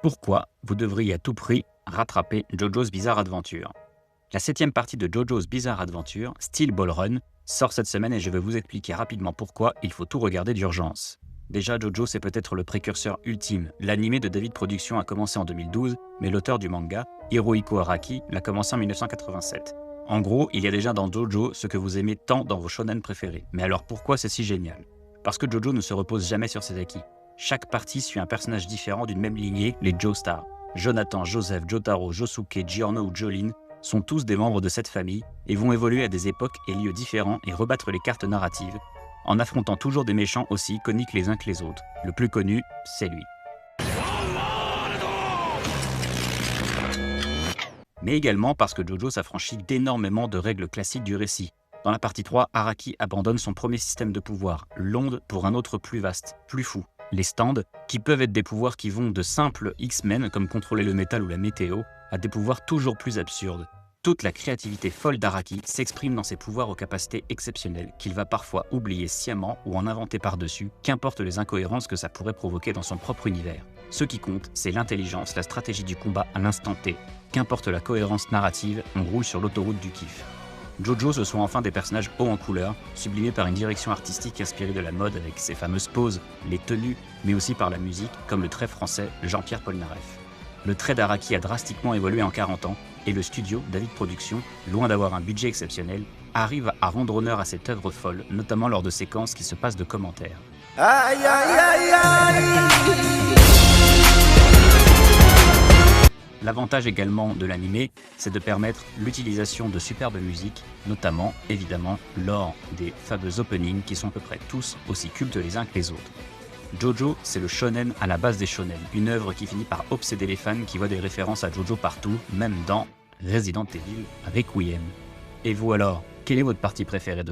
Pourquoi vous devriez à tout prix rattraper JoJo's Bizarre Adventure? La 7e partie de JoJo's Bizarre Adventure, Steel Ball Run, sort cette semaine et je vais vous expliquer rapidement pourquoi il faut tout regarder d'urgence. Déjà, JoJo c'est peut-être le précurseur ultime. L'animé de David Productions a commencé en 2012, mais l'auteur du manga, Hirohiko Araki, l'a commencé en 1987. En gros, il y a déjà dans JoJo ce que vous aimez tant dans vos shonen préférés. Mais alors pourquoi c'est si génial? Parce que JoJo ne se repose jamais sur ses acquis. Chaque partie suit un personnage différent d'une même lignée, les Joestar. Jonathan, Joseph, Jotaro, Josuke, Giorno ou Jolene sont tous des membres de cette famille et vont évoluer à des époques et lieux différents et rebattre les cartes narratives, en affrontant toujours des méchants aussi iconiques les uns que les autres. Le plus connu, c'est lui. Mais également parce que JoJo s'affranchit d'énormément de règles classiques du récit. Dans la partie 3, Araki abandonne son premier système de pouvoir, l'onde, pour un autre plus vaste, plus fou. Les stands, qui peuvent être des pouvoirs qui vont de simples X-Men, comme contrôler le métal ou la météo, à des pouvoirs toujours plus absurdes. Toute la créativité folle d'Araki s'exprime dans ses pouvoirs aux capacités exceptionnelles, qu'il va parfois oublier sciemment ou en inventer par-dessus, qu'importe les incohérences que ça pourrait provoquer dans son propre univers. Ce qui compte, c'est l'intelligence, la stratégie du combat à l'instant T. Qu'importe la cohérence narrative, on roule sur l'autoroute du kiff. JoJo, ce sont enfin des personnages hauts en couleur, sublimés par une direction artistique inspirée de la mode avec ses fameuses poses, les tenues, mais aussi par la musique, comme le très français Jean-Pierre Polnareff. Le trait d'Araki a drastiquement évolué en 40 ans, et le studio, David Productions, loin d'avoir un budget exceptionnel, arrive à rendre honneur à cette œuvre folle, notamment lors de séquences qui se passent de commentaires. Aïe, aïe, aïe, aïe. L'avantage également de l'animé, c'est de permettre l'utilisation de superbes musiques, notamment, évidemment, lors des fameux openings qui sont à peu près tous aussi cultes les uns que les autres. JoJo, c'est le shonen à la base des shonen, une œuvre qui finit par obséder les fans qui voient des références à JoJo partout, même dans Resident Evil Requiem. Et vous alors, quelle est votre partie préférée de